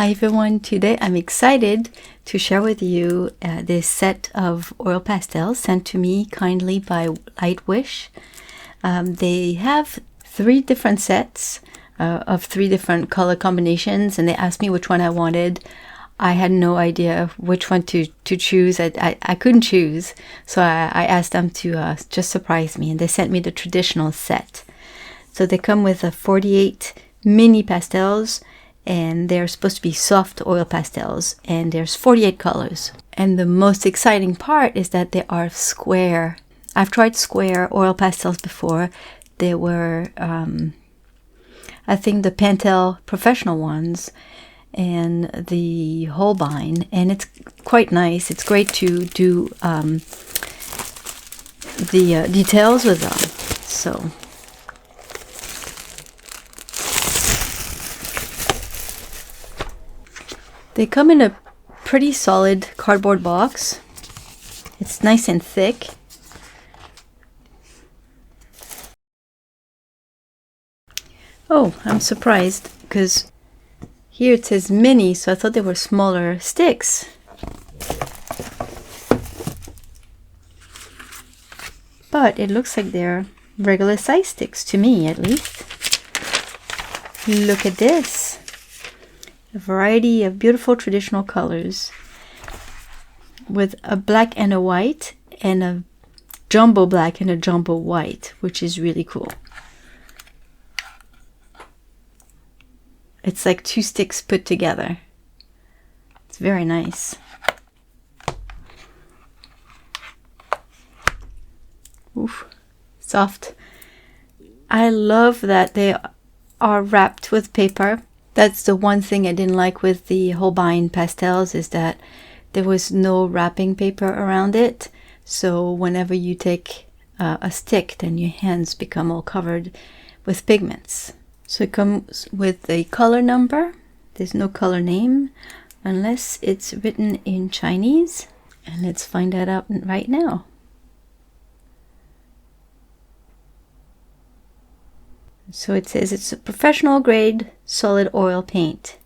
Hi everyone, today I'm excited to share with you this set of oil pastels sent to me kindly by Lightwish. They have 3 different sets of 3 different color combinations, and they asked me which one I wanted. I had no idea which one to choose. I couldn't choose, so I asked them to just surprise me, and they sent me the traditional set. So they come with 48 mini pastels, and they're supposed to be soft oil pastels, and there's 48 colors. And the most exciting part is that they are square. I've tried square oil pastels before. They were, I think, the Pentel professional ones and the Holbein, and it's quite nice. It's great to do the details with them. So they come in a pretty solid cardboard box. It's nice and thick. Oh, I'm surprised because here it says mini, so I thought they were smaller sticks. But it looks like they're regular size sticks to me, at least. Look at this. A variety of beautiful traditional colors with a black and a white and a jumbo black and a jumbo white, which is really cool. It's like 2 sticks put together. It's very nice. Oof, soft. I love that they are wrapped with paper. That's the one thing I didn't like with the Holbein pastels, is that there was no wrapping paper around it. So whenever you take a stick, then your hands become all covered with pigments. So it comes with a color number. There's no color name unless it's written in Chinese. And let's find that out right now. So it says it's a professional grade solid oil paint.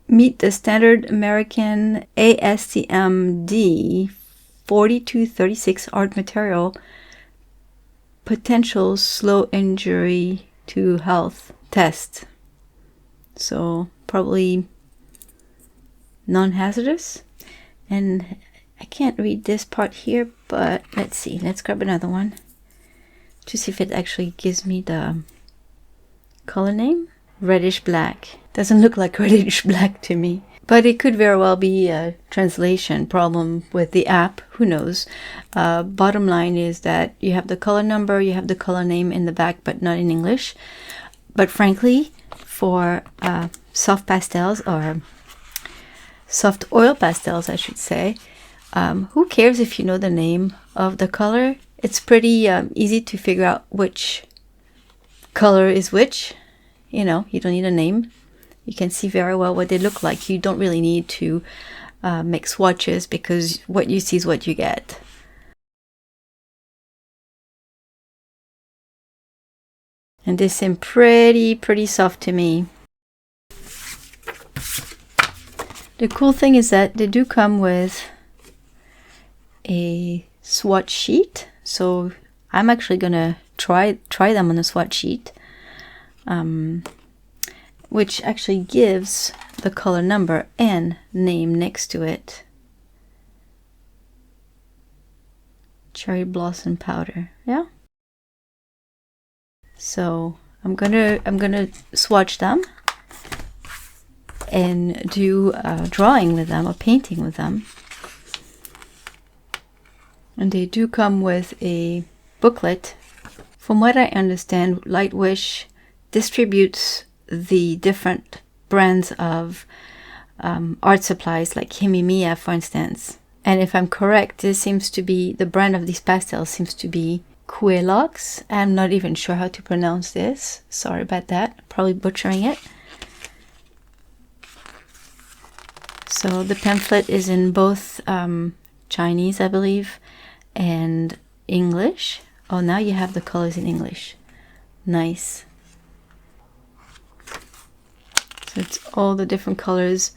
Meet the standard American ASTM-D 4236 art material potential slow injury to health test. So probably non-hazardous. And I can't read this part here, but let's see. Let's grab another one to see if it actually gives me the color name. Reddish black. Doesn't look like reddish black to me, but it could very well be a translation problem with the app. Who knows? Bottom line is that you have the color number, you have the color name in the back, but not in English. But frankly, for soft pastels, or soft oil pastels I should say, who cares if you know the name of the color? It's pretty easy to figure out which color is which. You know, you don't need a name. You can see very well what they look like. You don't really need to make swatches, because what you see is what you get. And they seem pretty soft to me. The cool thing is that they do come with a swatch sheet. So I'm actually gonna try them on a swatch sheet, which actually gives the color number and name next to it. Cherry blossom powder, yeah. So I'm gonna swatch them and do a drawing with them, or painting with them. And they do come with a booklet. From what I understand, Lightwish distributes the different brands of art supplies, like Himimiya, for instance. And if I'm correct, this seems to be, the brand of these pastels seems to be Quelox. I'm not even sure how to pronounce this. Sorry about that. Probably butchering it. So the pamphlet is in both Chinese, I believe, and English. Oh, now you have the colors in English. Nice. So it's all the different colors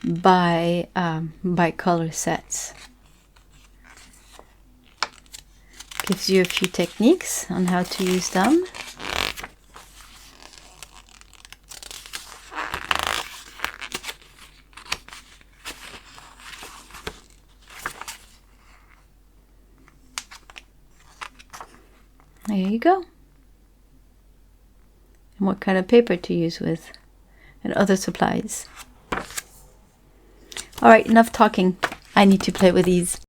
by color sets. Gives you a few techniques on how to use them. There you go. And what kind of paper to use with, and other supplies. All right, enough talking. I need to play with these.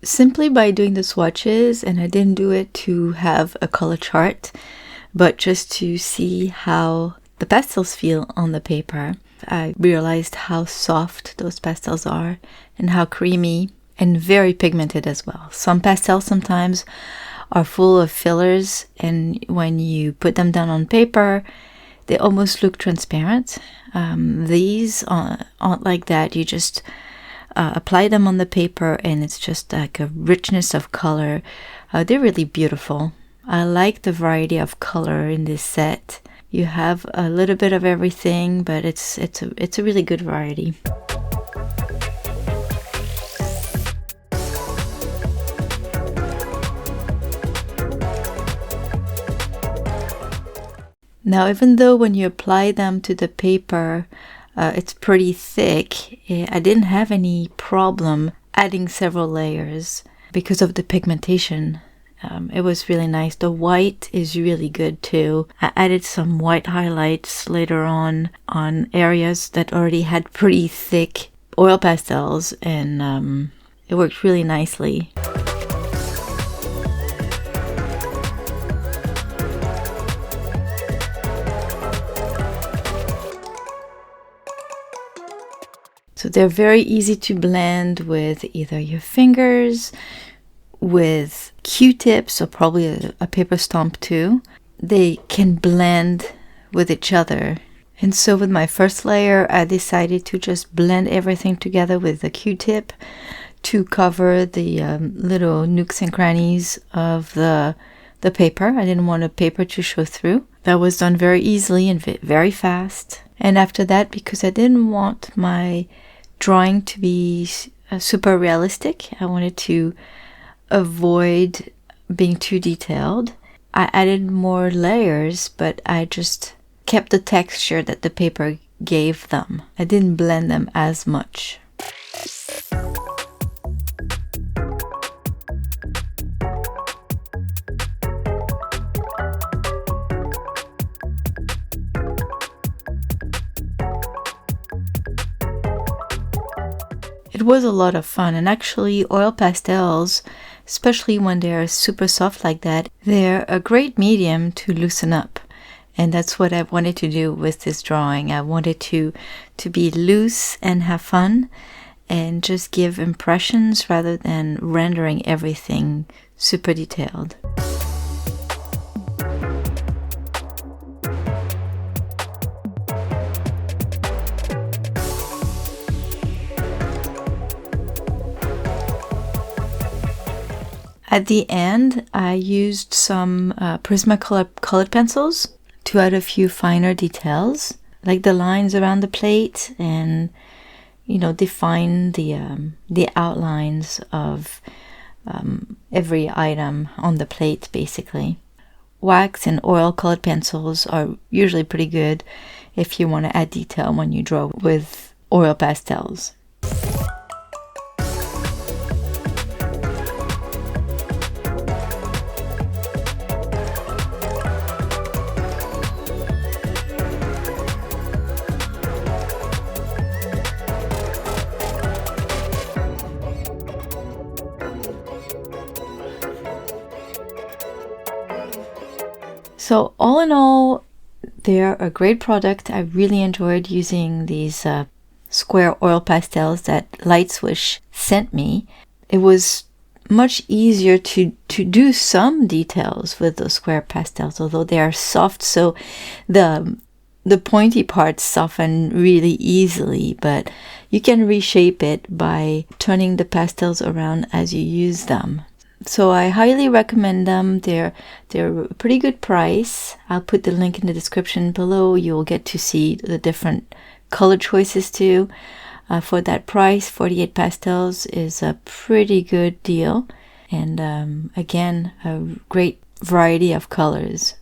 Simply by doing the swatches, and I didn't do it to have a color chart, but just to see how the pastels feel on the paper, I realized how soft those pastels are and how creamy and very pigmented as well. Some pastels sometimes are full of fillers, and when you put them down on paper, they almost look transparent. These aren't like that. You just apply them on the paper and it's just like a richness of color. They're really beautiful. I like the variety of color in this set. You have a little bit of everything, but it's a really good variety. Now, even though when you apply them to the paper, it's pretty thick, I didn't have any problem adding several layers because of the pigmentation. It was really nice. The white is really good too. I added some white highlights later on areas that already had pretty thick oil pastels, and it worked really nicely. So they're very easy to blend with either your fingers, with Q-tips, or probably a paper stomp too. They can blend with each other. And so with my first layer, I decided to just blend everything together with the Q-tip to cover the little nooks and crannies of the paper. I didn't want the paper to show through. That was done very easily and very fast. And after that, because I didn't want my drawing to be super realistic, I wanted to avoid being too detailed, I added more layers, but I just kept the texture that the paper gave them. I didn't blend them as much. It was a lot of fun, and actually oil pastels, especially when they're super soft like that, they're a great medium to loosen up. And that's what I wanted to do with this drawing. I wanted to be loose and have fun and just give impressions rather than rendering everything super detailed. At the end, I used some Prismacolor colored pencils to add a few finer details, like the lines around the plate, and define the outlines of every item on the plate, basically. Wax and oil colored pencils are usually pretty good if you want to add detail when you draw with oil pastels. So all in all, they're a great product. I really enjoyed using these square oil pastels that Lightwish sent me. It was much easier to do some details with those square pastels, although they are soft, so the pointy parts soften really easily, but you can reshape it by turning the pastels around as you use them. So I highly recommend them. They're a pretty good price. I'll put the link in the description below. You'll get to see the different color choices too. For that price, 48 pastels is a pretty good deal. And again, a great variety of colors.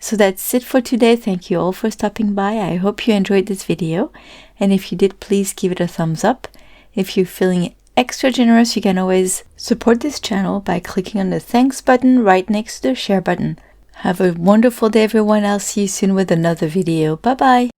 So that's it for today. Thank you all for stopping by. I hope you enjoyed this video. And if you did, please give it a thumbs up. If you're feeling extra generous, you can always support this channel by clicking on the thanks button right next to the share button. Have a wonderful day, everyone. I'll see you soon with another video. Bye-bye.